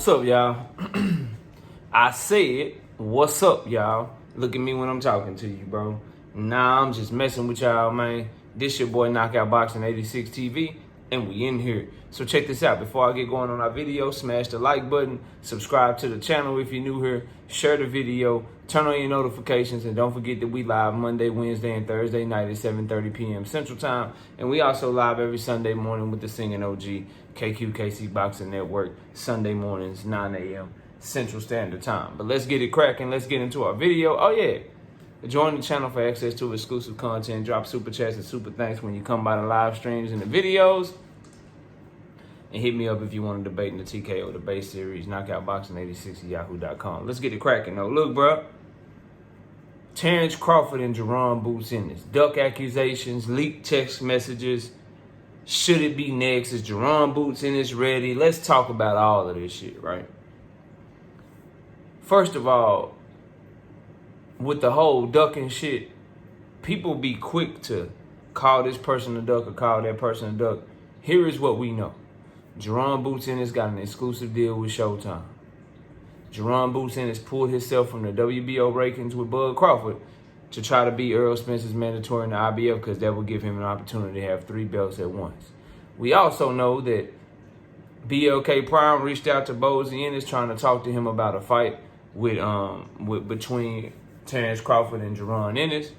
What's up, y'all? I said, what's up, y'all? Look at me when I'm talking to you, bro. Nah, I'm just messing with y'all, man. This your boy Knockout Boxing 86 TV, and we in here. So check this out. Before I get going on our video, smash the like button, subscribe to the channel if you're new here, share the video, turn on your notifications, and don't forget that we live Monday, Wednesday, and Thursday night at 7:30 p.m. Central Time. And we also live every Sunday morning with the singing OG, KQKC Boxing Network, Sunday mornings, 9 a.m. Central Standard Time. But let's get it cracking. Let's get into our video. Oh, yeah. Join the channel for access to exclusive content. Drop super chats and super thanks when you come by the live streams and the videos. And hit me up if you want to debate in the TKO debate series. Knockout Boxing 86 at yahoo.com. Let's get it cracking, though. Look, bro. Terence, Crawford, and Jaron boots Ennis. Duck accusations, leaked text messages. Should it be next? Is Jaron boots Ennis ready? Let's talk about all of this shit, right? First of all, with the whole ducking shit, people be quick to call this person a duck or call that person a duck. Here is what we know. Jaron Boots Ennis got an exclusive deal with Showtime. Jaron Boots Ennis pulled himself from the WBO rankings with Bud Crawford to try to beat Errol Spence's mandatory in the IBF because that would give him an opportunity to have 3 belts at once. We also know that BLK Prime reached out to Bozy Ennis trying to talk to him about a fight between Terence Crawford and Jaron Ennis.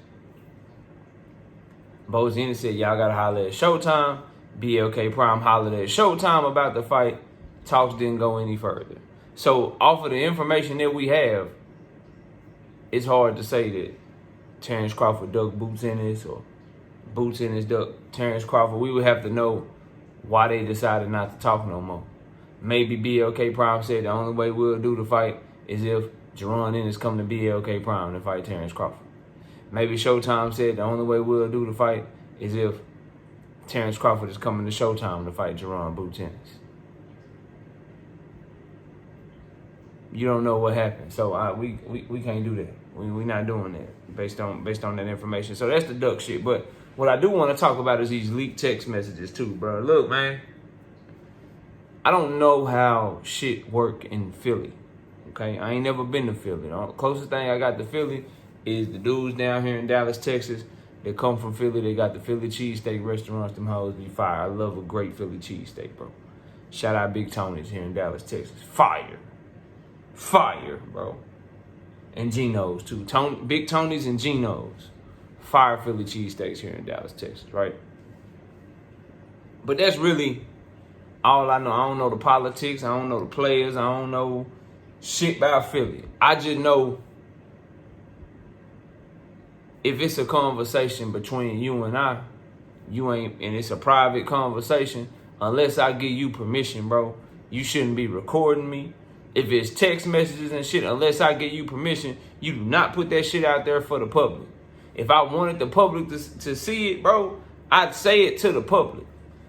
Bozy Ennis said, y'all gotta holler at Showtime. BLK Prime hollered at Showtime about the fight. Talks didn't go any further. So off of the information that we have, it's hard to say that Terence Crawford ducked Boots Ennis or Boots Ennis ducked Terence Crawford. We would have to know why they decided not to talk no more. Maybe BLK Prime said the only way we'll do the fight is if Jaron Ennis come to BLK Prime to fight Terence Crawford. Maybe Showtime said the only way we'll do the fight is if Terence Crawford is coming to Showtime to fight Jaron Boots Ennis. You don't know what happened, so we can't do that. We not doing that based on that information. So that's the duck shit. But what I do want to talk about is these leaked text messages too, bro. Look, man, I don't know how shit work in Philly. Okay, I ain't never been to Philly. The closest thing I got to Philly is the dudes down here in Dallas, Texas. They come from Philly. They got the Philly cheesesteak restaurants. Them hoes be fire. I love a great Philly cheesesteak, bro. Shout out Big Tony's here in Dallas, Texas. Fire. Fire, bro. And Geno's, too. Big Tony's and Geno's. Fire Philly cheesesteaks here in Dallas, Texas, right? But that's really all I know. I don't know the politics. I don't know the players. I don't know shit about Philly. I just know if it's a conversation between you and I, and it's a private conversation, unless I give you permission, bro, you shouldn't be recording me. If it's text messages and shit, unless I give you permission, you do not put that shit out there for the public. If I wanted the public to see it, bro, I'd say it to the public.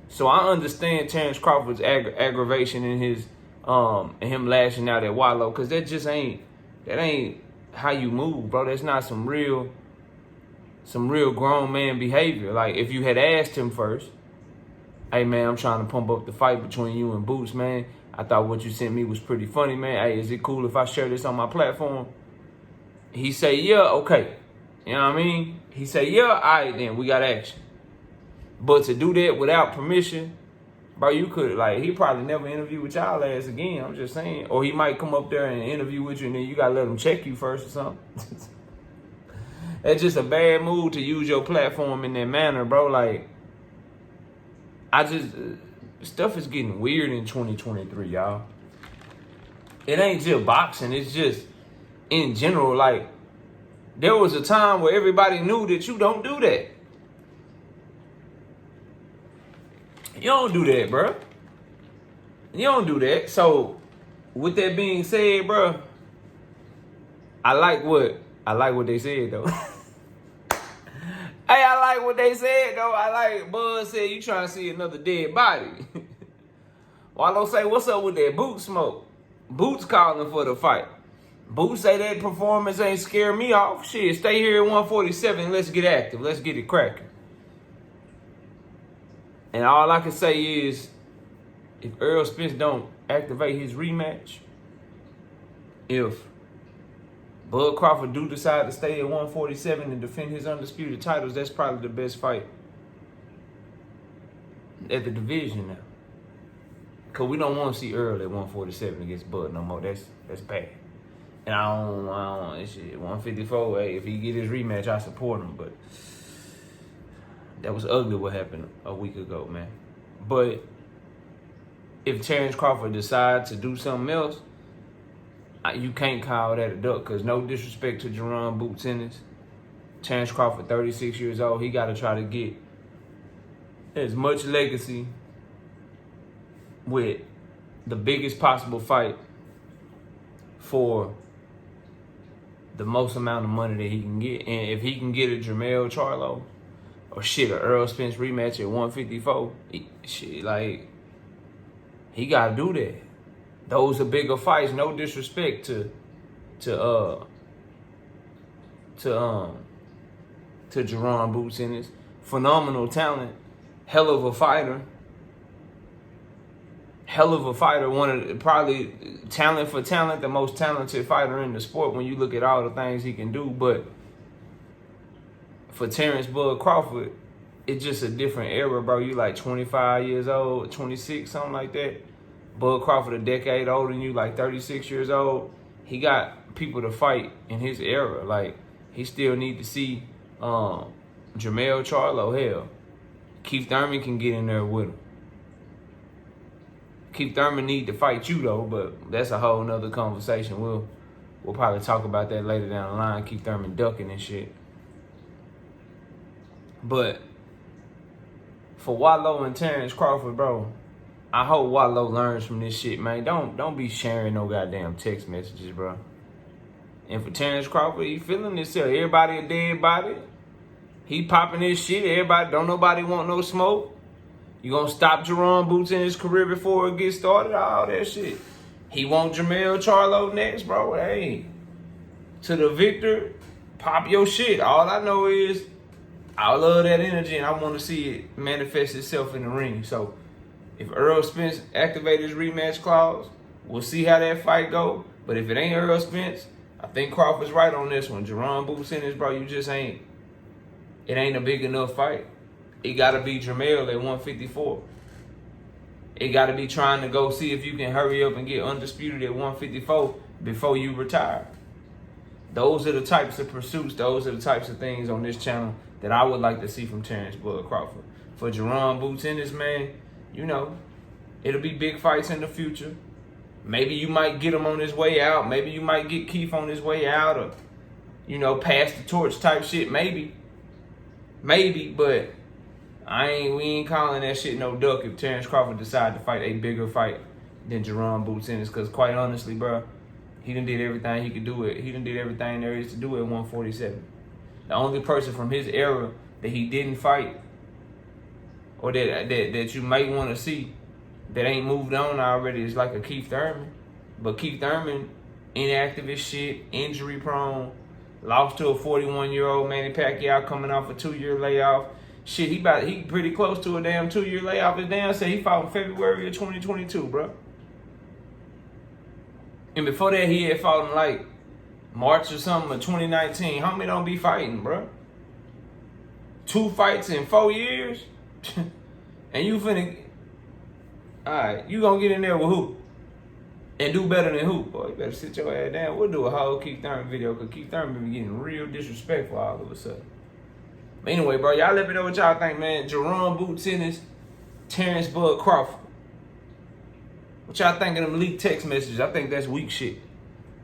So I understand Terence Crawford's aggravation in his and him lashing out at Wallow, because that ain't how you move, bro. That's not some real grown man behavior. Like, if you had asked him first, hey, man, I'm trying to pump up the fight between you and Boots, man. I thought what you sent me was pretty funny, man. Hey, is it cool if I share this on my platform? He say, yeah, okay. You know what I mean? He say, yeah, all right, then, we got action. But to do that without permission, bro, you could, like, he probably never interview with y'all ass again, I'm just saying. Or he might come up there and interview with you, and then you got to let him check you first or something. That's just a bad move to use your platform in that manner, bro. Like, stuff is getting weird in 2023, y'all. It ain't just boxing. It's just, in general, like, there was a time where everybody knew that you don't do that. You don't do that, bro. You don't do that. So, with that being said, bro, I like what they said, though. Hey, I like what they said, though. I like Bud said you trying to see another dead body. Wallow say, what's up with that boot smoke? Boots calling for the fight. Boots say that performance ain't scare me off. Shit, stay here at 147. Let's get active. Let's get it cracking. And all I can say is, if Errol Spence don't activate his rematch, if Bud Crawford do decide to stay at 147 and defend his undisputed titles, that's probably the best fight at the division now. Cause we don't want to see Earl at 147 against Bud no more. That's bad. And I don't shit. 154, hey, if he get his rematch, I support him. But that was ugly what happened a week ago, man. But if Terence Crawford decides to do something else, you can't call that a duck. Cause no disrespect to Jaron Boots Ennis, Terence Crawford, 36 years old, he got to try to get as much legacy with the biggest possible fight for the most amount of money that he can get. And if he can get a Jermell Charlo or shit, a Earl Spence rematch at 154, he got to do that. Those are bigger fights. No disrespect to Jaron Boots Ennis. Phenomenal talent. Hell of a fighter. One of probably talent for talent, the most talented fighter in the sport when you look at all the things he can do. But for Terence Bud Crawford, it's just a different era, bro. You like 25 years old, 26, something like that. Bud Crawford a decade older than you, like 36 years old. He got people to fight in his era. Like, he still need to see Jermell Charlo. Hell, Keith Thurman can get in there with him. Keith Thurman need to fight you, though, but that's a whole nother conversation. We'll probably talk about that later down the line. Keith Thurman ducking and shit. But for Wallow and Terence Crawford, bro, I hope Wallow learns from this shit, man. Don't be sharing no goddamn text messages, bro. And for Terence Crawford, he feeling himself. Everybody a dead body. He popping his shit. Don't nobody want no smoke. You gonna stop Jaron Boots in his career before it gets started? All that shit. He want Jermell Charlo next, bro. Hey, to the victor, pop your shit. All I know is I love that energy and I want to see it manifest itself in the ring. So if Earl Spence activate his rematch clause, we'll see how that fight go. But if it ain't Earl Spence, I think Crawford's right on this one. Jaron Boots Ennis, bro, you just ain't. It ain't a big enough fight. It got to be Jermell at 154. It got to be trying to go see if you can hurry up and get undisputed at 154 before you retire. Those are the types of pursuits, those are the types of things on this channel that I would like to see from Terence Bud Crawford. For Jaron Boots Ennis, man, you know, it'll be big fights in the future. Maybe you might get him on his way out. Maybe you might get Keith on his way out, or, you know, pass the torch type shit. Maybe, but we ain't calling that shit no duck if Terence Crawford decide to fight a bigger fight than Jaron Boots Ennis. Because quite honestly, bro, he done did everything he could do it. He done did everything there is to do at 147. The only person from his era that he didn't fight, or that you might want to see, that ain't moved on already, is like a Keith Thurman. But Keith Thurman, inactive as shit, injury prone, lost to a 41-year-old Manny Pacquiao coming off a 2-year layoff. Shit, he pretty close to a damn 2-year layoff. His damn say he fought in February of 2022, bro. And before that, he had fought in like March or something of 2019. Homie don't be fighting, bro. 2 fights in 4 years? And you finna... Alright, you gonna get in there with who? And do better than who? Boy, you better sit your ass down. We'll do a whole Keith Thurman video, because Keith Thurman been getting real disrespectful all of a sudden. But anyway, bro, y'all let me know what y'all think, man. Jaron Boots Ennis, Terence Bud Crawford. What y'all think of them leaked text messages? I think that's weak shit.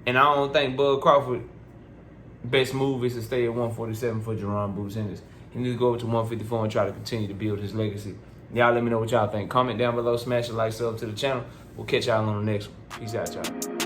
And I don't think Bud Crawford best move is to stay at 147 for Jaron Boots Ennis. He needs to go up to 154 and try to continue to build his legacy. Y'all let me know what y'all think. Comment down below, smash the like, sub to the channel. We'll catch y'all on the next one. Peace out, y'all.